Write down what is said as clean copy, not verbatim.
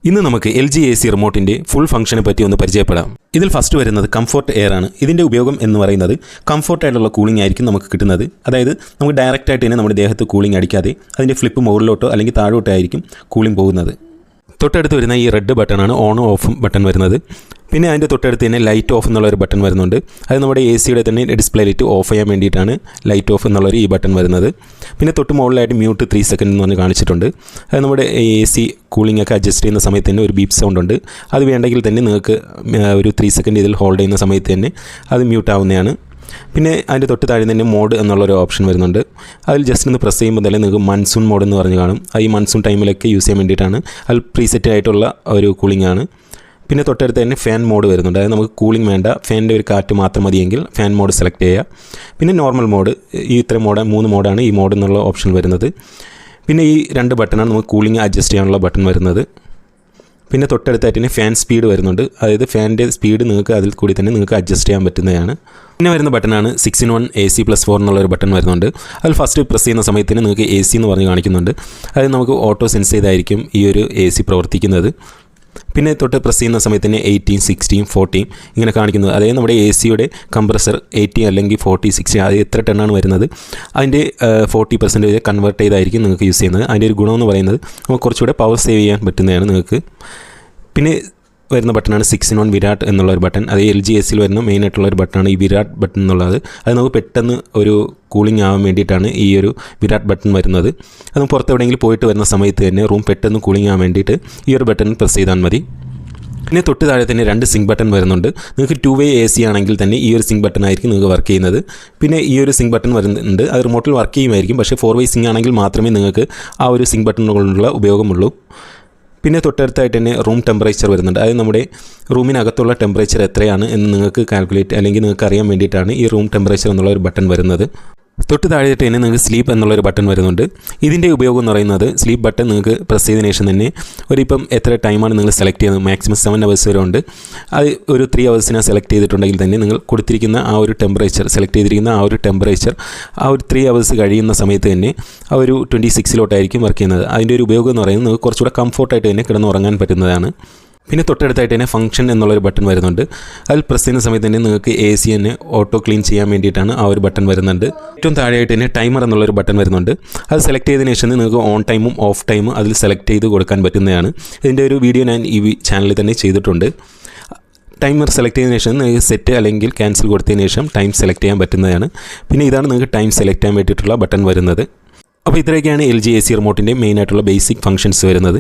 ഇന്ന് നമുക്ക് LG AC റിമോട്ടിൻ്റെ full ഫംഗ്ഷനെ പറ്റി ഒന്ന് പരിചയപ്പെടാം. ഇതിൽ ഫസ്റ്റ് വരുന്നത് കംഫർട്ട് എയർ ആണ്. ഇതിൻ്റെ ഉപയോഗം എന്ന് പറയുന്നത് കംഫർട്ടായിട്ടുള്ള കൂളിംഗ് ആയിരിക്കും നമുക്ക് കിട്ടുന്നത്. അതായത് നമുക്ക് ഡയറക്റ്റായിട്ട് തന്നെ നമ്മുടെ ദേഹത്ത് കൂളിംഗ് അടിക്കാതെ അതിൻ്റെ ഫ്ലിപ്പ് മുകളിലോട്ടോ അല്ലെങ്കിൽ താഴോട്ടോ ആയിരിക്കും കൂളിംഗ് പോകുന്നത്. തൊട്ടടുത്ത് വരുന്ന ഈ റെഡ് ബട്ടണാണ് ഓണും ഓഫും ബട്ടൺ വരുന്നത്. പിന്നെ അതിൻ്റെ തൊട്ടടുത്ത് തന്നെ ലൈറ്റ് ഓഫ് എന്നുള്ളൊരു ബട്ടൺ വരുന്നുണ്ട്. അത് നമ്മുടെ AC യുടെ തന്നെ ഡിസ്പ്ലേ ലൈറ്റ് ഓഫ് ചെയ്യാൻ വേണ്ടിയിട്ടാണ് ലൈറ്റ് ഓഫ് എന്നുള്ളൊരു ഈ ബട്ടൺ വരുന്നത്. പിന്നെ തൊട്ട് മുകളിലായിട്ട് മ്യൂട്ട് 3 സെക്കൻഡ് എന്ന് പറഞ്ഞ് കാണിച്ചിട്ടുണ്ട്. അത് നമ്മുടെ AC കൂളിംഗ് ഒക്കെ അഡ്ജസ്റ്റ് ചെയ്യുന്ന സമയത്ത് തന്നെ ഒരു ബീപ്പ് സൗണ്ട് ഉണ്ട്. അത് വേണ്ടെങ്കിൽ തന്നെ നിങ്ങൾക്ക് ഒരു 3 സെക്കൻഡ് ഇതിൽ ഹോൾഡ് ചെയ്യുന്ന സമയത്ത് തന്നെ അത് മ്യൂട്ട് ആവുന്നതാണ്. പിന്നെ അതിൻ്റെ തൊട്ട് താഴെ തന്നെ മോഡ് എന്നുള്ളൊരു ഓപ്ഷൻ വരുന്നുണ്ട്. അതിൽ ജസ്റ്റ് ഒന്ന് പ്രസ് ചെയ്യുമ്പോൾ തന്നെ നിങ്ങൾക്ക് മൺസൂൺ മോഡ് എന്ന് പറഞ്ഞ് കാണും. ഈ മൺസൂൺ ടൈമിലൊക്കെ യൂസ് ചെയ്യാൻ വേണ്ടിയിട്ടാണ്. അതിൽ പ്രീസെറ്റ് ആയിട്ടുള്ള ഒരു കൂളിംഗ് ആണ്. പിന്നെ തൊട്ടടുത്ത് തന്നെ ഫാൻ മോഡ് വരുന്നുണ്ട്. അതായത് നമുക്ക് കൂളിംഗ് വേണ്ട, ഫാനിൻ്റെ ഒരു കാറ്റ് മാത്രം മതിയെങ്കിൽ ഫാൻ മോഡ് സെലക്ട് ചെയ്യുക. പിന്നെ നോർമൽ മോഡ്, ഈ ഇത്രയും മോഡ് 3 മോഡാണ് ഈ മോഡ് എന്നുള്ള ഓപ്ഷൻ വരുന്നത്. പിന്നെ ഈ 2 ബട്ടണാണ് നമുക്ക് കൂളിംഗ് അഡ്ജസ്റ്റ് ചെയ്യാനുള്ള ബട്ടൺ വരുന്നത്. പിന്നെ തൊട്ടടുത്തായിട്ട് തന്നെ ഫാൻ സ്പീഡ് വരുന്നുണ്ട്. അതായത് ഫാനിൻ്റെ സ്പീഡ് നിങ്ങൾക്ക് അതിൽ കൂടി തന്നെ നിങ്ങൾക്ക് അഡ്ജസ്റ്റ് ചെയ്യാൻ പറ്റുന്നതാണ്. പിന്നെ വരുന്ന ബട്ടണാണ് 6-in-1 AC+4 എന്നുള്ളൊരു ബട്ടൺ വരുന്നുണ്ട്. അതിൽ ഫസ്റ്റ് പ്രസ് ചെയ്യുന്ന സമയത്ത് തന്നെ നിങ്ങൾക്ക് AC എന്ന് പറഞ്ഞ് കാണിക്കുന്നുണ്ട്. അതായത് നമുക്ക് ഓട്ടോ സെൻസ് ചെയ്തായിരിക്കും ഈ ഒരു AC പ്രവർത്തിക്കുന്നത്. പിന്നെ തൊട്ട് പ്രസ് ചെയ്യുന്ന സമയത്ത് തന്നെ 18, 16, 14 ഇങ്ങനെ കാണിക്കുന്നത്. അതായത് നമ്മുടെ AC-യുടെ കംപ്രസർ 80 അല്ലെങ്കിൽ 40, 60 അത് എത്ര ടണ്ണാണ് വരുന്നത് അതിൻ്റെ 40% കൺവേർട്ട് ചെയ്തായിരിക്കും നിങ്ങൾക്ക് യൂസ് ചെയ്യുന്നത്. അതിൻ്റെ ഒരു ഗുണമെന്ന് പറയുന്നത് നമുക്ക് കുറച്ചുകൂടെ പവർ സേവ് ചെയ്യാൻ പറ്റുന്നതാണ് നിങ്ങൾക്ക്. പിന്നെ വരുന്ന ബട്ടണാണ് 6-in-1 വിരാട് എന്നുള്ളൊരു ബട്ടൺ. അത് LG AC-യിൽ വരുന്ന മെയിനായിട്ടുള്ളൊരു ബട്ടണാണ് ഈ വിരാട് ബട്ടൺ എന്നുള്ളത്. അത് നമുക്ക് പെട്ടെന്ന് ഒരു കൂളിംഗ് ആവാൻ വേണ്ടിയിട്ടാണ് ഈ ഒരു വിരാട് ബട്ടൺ വരുന്നത്. അത് നമുക്ക് പുറത്തെവിടെയെങ്കിലും പോയിട്ട് വരുന്ന സമയത്ത് തന്നെ റൂം പെട്ടെന്ന് കൂളിംഗ് ആവാൻ വേണ്ടിയിട്ട് ഈ ഒരു ബട്ടൺ പ്രസ് ചെയ്താൽ മതി. പിന്നെ തൊട്ട് താഴെ തന്നെ 2 സിങ്ക് ബട്ടൺ വരുന്നുണ്ട്. നിങ്ങൾക്ക് 2-way AC ആണെങ്കിൽ തന്നെ ഈ ഒരു സിങ്ക് ബട്ടൺ ആയിരിക്കും നിങ്ങൾക്ക് വർക്ക് ചെയ്യുന്നത്. പിന്നെ ഈ ഒരു സിങ്ക് ബട്ടൺ വരുന്നുണ്ട്. അത് റിമോട്ടിൽ വർക്ക് ചെയ്യുമായിരിക്കും. പക്ഷേ 4-way സിങ്ക് ആണെങ്കിൽ മാത്രമേ നിങ്ങൾക്ക് ആ ഒരു സിങ്ക് ബട്ടണുകളുള്ള ഉപയോഗമുള്ളൂ. പിന്നെ തൊട്ടടുത്തായിട്ട് തന്നെ റൂം ടെമ്പറേച്ചർ വരുന്നുണ്ട്. അതായത് നമ്മുടെ റൂമിനകത്തുള്ള ടെമ്പറേച്ചർ എത്രയാണ് എന്ന് നിങ്ങൾക്ക് കാൽക്കുലേറ്റ് അല്ലെങ്കിൽ നിങ്ങൾക്ക് അറിയാൻ വേണ്ടിയിട്ടാണ് ഈ റൂം ടെമ്പറേച്ചർ എന്നുള്ള ഒരു ബട്ടൺ വരുന്നത്. തൊട്ട് താഴെയായിട്ട് തന്നെ നിങ്ങൾക്ക് സ്ലീപ്പ് എന്നുള്ളൊരു ബട്ടൺ വരുന്നുണ്ട്. ഇതിൻ്റെ ഉപയോഗം എന്ന് പറയുന്നത് സ്ലീപ്പ് ബട്ടൺ നിങ്ങൾക്ക് പ്രസ് ചെയ്തതിന് ശേഷം തന്നെ ഒരിപ്പം എത്ര ടൈമാണ് നിങ്ങൾ സെലക്ട് ചെയ്യുന്നത്, മാക്സിമം 7 hours വരെ ഉണ്ട്. അത് ഒരു 3 hours സെലക്ട് ചെയ്തിട്ടുണ്ടെങ്കിൽ തന്നെ നിങ്ങൾ കൊടുത്തിരിക്കുന്ന ആ ഒരു ടെമ്പറേച്ചർ സെലക്ട് ചെയ്തിരിക്കുന്ന ആ ഒരു ടെമ്പറേച്ചർ ആ ഒരു 3 hours കഴിയുന്ന സമയത്ത് തന്നെ ആ ഒരു 26 വർക്ക് ചെയ്യുന്നത്. അതിൻ്റെ ഒരു ഉപയോഗം എന്ന് പറയുന്നത് നിങ്ങൾക്ക് കുറച്ചുകൂടെ കംഫോർട്ടായിട്ട് തന്നെ കിടന്നുറങ്ങാൻ പറ്റുന്നതാണ്. പിന്നെ തൊട്ടടുത്തായിട്ട് തന്നെ ഫംഗ്ഷൻ എന്നുള്ളൊരു ബട്ടൺ വരുന്നുണ്ട്. അതിൽ പ്രസ് ചെയ്യുന്ന സമയത്ത് തന്നെ നിങ്ങൾക്ക് AC തന്നെ ഓട്ടോ ക്ലീൻ ചെയ്യാൻ വേണ്ടിയിട്ടാണ് ആ ഒരു ബട്ടൺ വരുന്നുണ്ട്. ഏറ്റവും താഴെയായിട്ട് തന്നെ ടൈമർ എന്നുള്ളൊരു ബട്ടൺ വരുന്നുണ്ട്. അത് സെലക്ട് ചെയ്തതിന് ശേഷം നിങ്ങൾക്ക് ഓൺ ടൈമും ഓഫ് ടൈമും അതിൽ സെലക്ട് ചെയ്ത് കൊടുക്കാൻ പറ്റുന്നതാണ്. ഇതിൻ്റെ ഒരു വീഡിയോ ഞാൻ ഈ ചാനലിൽ തന്നെ ചെയ്തിട്ടുണ്ട്. ടൈമർ സെലക്ട് ചെയ്തതിന് ശേഷം നിങ്ങൾക്ക് സെറ്റ് അല്ലെങ്കിൽ ക്യാൻസൽ കൊടുത്തതിന് ശേഷം ടൈം സെലക്ട് ചെയ്യാൻ പറ്റുന്നതാണ്. പിന്നെ ഇതാണ് നിങ്ങൾക്ക് ടൈം സെലക്ട് ചെയ്യാൻ വേണ്ടിയിട്ടുള്ള ബട്ടൺ വരുന്നത്. അപ്പോൾ ഇത്രയൊക്കെയാണ് LG AC റിമോട്ടിൻ്റെ മെയിനായിട്ടുള്ള ബേസിക് ഫംഗ്ഷൻസ് വരുന്നത്.